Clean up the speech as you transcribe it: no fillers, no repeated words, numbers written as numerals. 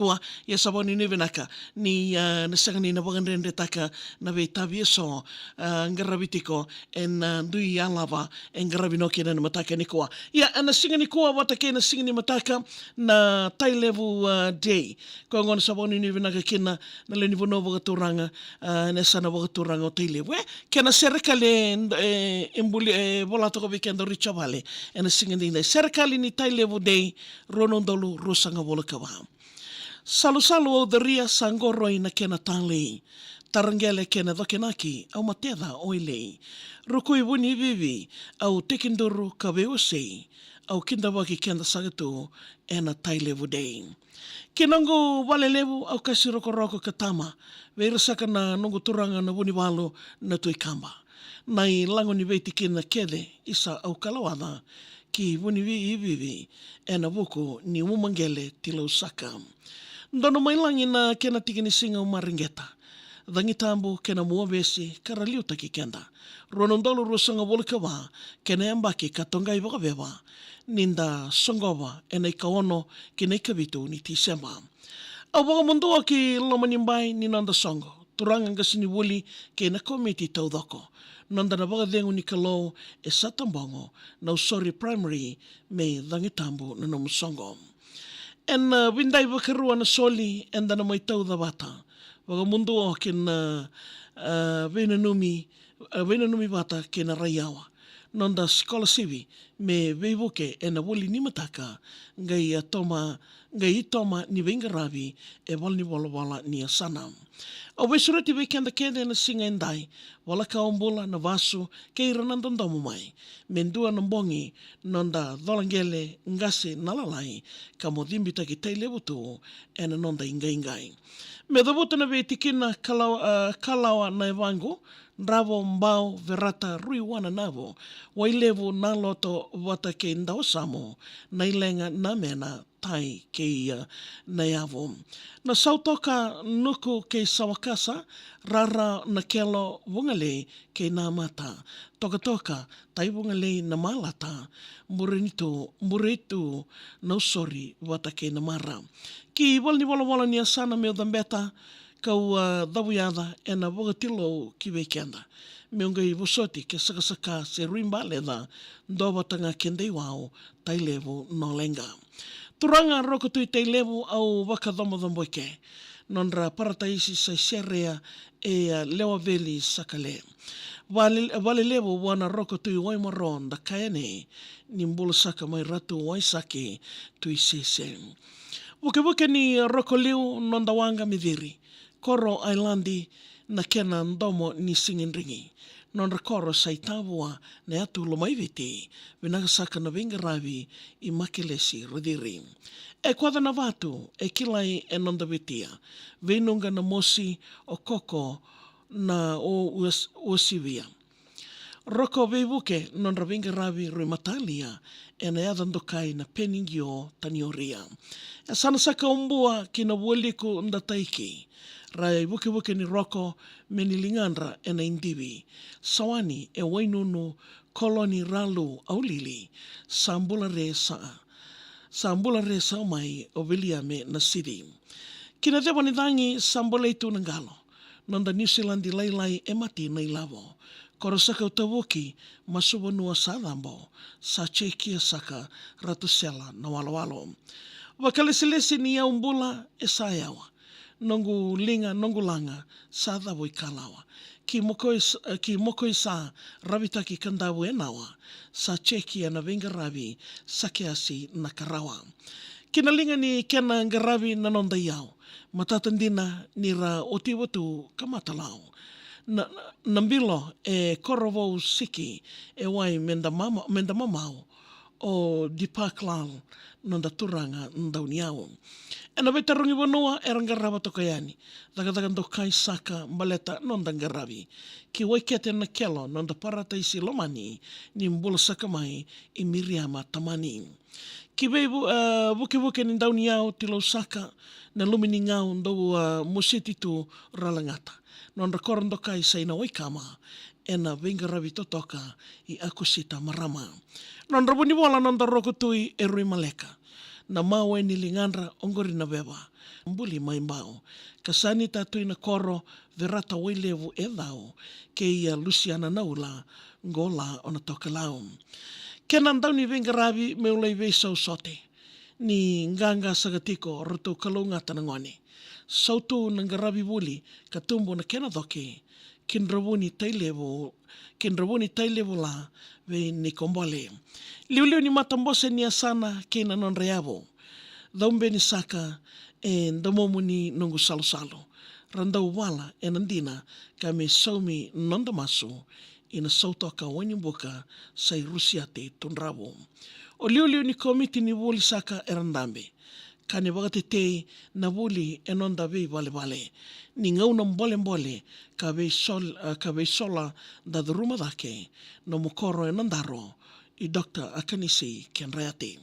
Ua, ia saboni ni venaka ni nasanga ni na wangandende taka na ve tavi so ngaravitiko en dui alava en garavinoki na mataka ni koa. Ia na singa ni koa wata ke na singa ni mataka na Tailevu day. Ko ngona saboni ni venaka kina na le ni vono wakaturanga na sana wakaturanga o Tailevu. Kena Serekali imbuli Vola toko weekend o Rijavale en singa ni Serekali ni Tailevu day ronondolu rosanga volakawa. Salu-salu o daria sangoroi na kena tālei. Tarangele kena dokenaki au mateda oilei. Rukui wuni vivi au tekinduru ka veosei. Au kindawaki kenda sagatu ena Tailevu day. Kinongo walelevu au kasi roko katama. Veirasaka na nongo turanga na wuni walu na tuikamba. Nai lango ni veiti kena kede isa au kalawada. Ki wuni vivi ena wuku ni umangele tila usaka. Ndono mailangi na kena tikini singa umaringeta. Dhangi tambu kena muovesi karaliuta ki kenda. Ronondolo rusanga volikawa kena yambaki katongai wakawewa. Ninda songova ena ikaono kena ikavitu ni tisemba. Au wakamundoa ki lomanimbai ni nanda songo. Turanga ngasini wuli kena komiti taudoko. Nanda na wakadengu ni kalau e satambongo na usori primary me dhangi tambu na namusongo. En windai wakarua na soli en dana mai tau da wata. Wakamundu o kena venanumi wata kena raiawa. Nonda skola sivi me veivoke ena woli nimataka ngai itoma ni vengaravi e wali wala ni asana. O wesurati weekenda kende na singa endai wala ka ombula na vasu ke iranandandomu mai. Mendua na mbongi nonda dholangele ngase nalalai ka modhimbita ki Tailevu tu ena nonda ingai. Me dhavuta na veitikina kalawa na evangu Ndravo mbao verata rui wana navo, wailevu na loto wata ke ndao samo, na ilenga na mena tai ke ia na yavo. Na sautoka nuku ke sawakasa, rara na kelo wungale ke na mata. Toka tai wungale na malata, muritu na usori wata ke na mara. Ki wala ni asana meo dambeta, kau dawiyada ena wakatilo ki weekenda. Meunga I wosoti ke sakasaka se ruimbale da ndoba tanga kendei wao Tailevu no lenga. Turanga rokotui Tailevu au wakadomodombo ke. Nonra parataisi sa serea e lewa veli sakale. Walelevu wana rokotui waimaron da kaene ni mbula saka mai ratu waisake tui sese. Wuke ni rokoliu nondawanga midhiri. Koro Islandi na kena ndomo ni singinringi. Non koro saitavua na atu lomaiviti vinagasaka na vingaravi I makelesi radiri. E kwada na vatu e kilai e nondavitia. Venunga na mosi o koko na o uasivia. Roko veivuke non vingaravi ruimatalia e na yadandokai na peningio tanioria. E sanasaka umbua kina wuliku ndataiki. Rai wuke ni roko menilingandra e na indivi. Sawani e wainunu koloni ralu aulili. Sambula resa mai o Viliame na sidi. Kina dewa ni dangi sambula itu nangalo. Nonda New Zealand lailai e mati na ilavo. Korosaka utawuki masuwanua sadambo. Sa chekia saka ratusela na walawalo. Wakaleselesi ni ya umbula e sayawa. Nongu langa sa dawo I kalawa. Ki mokoi sa ravitaki kandawu e nawa. Sa chekia na vingaravi sakeasi na karawa. Kina linga ni kena ngaravi na nonda yao. Matatandina nira otiwatu kamatalao. Nambilo e korovo siki e wai menda mamau o dipaklal nonda turanga ndauniao. E na vetarungi wanua e rangarava tokayani. Daga kai saka maleta nonda ngaravi. Ki waikete na kelo nonda parataisi lomani ni mbula saka mai I Miriama tamani. Ki wuke ni ndauniao tilo saka na lumini ngau ndau musititu ralangata. Non rekorndo kai saina waikama ena vingaravi totoka I akusita marama. Non rabuni wala non rokotui e rui maleka. na mau e ni lingandra ongori na wewa. Mbuli mai mau. Kasani tatu ina koro verata Tailevu e lau ke ia Luciana naula ngola ona tokalau. Kenan dauni vengaravi me ulai vei sau sote. Ni nganga sagatiko roto kalunga tanangoni. Sautu nangaravi wuli katumbo na kena doke. Kinravuni Tailevu la ve ni kombole. Liuliu ni matambose ni asana kena non reavo. Daumbe ni saka e damomuni nungu salo. Randau wala e nandina ka me saumi nondamasu ina sautoka wanyumbuka sai rusiate tunravo. O liuliu ni komiti ni wuli saka e randambe. Kane wakatetei na wuli e nonda vei vale. Ni ngauna mbole ka vei sola da ruma dake no mukoro e nandaro i Dr. Akanisi Kenreate.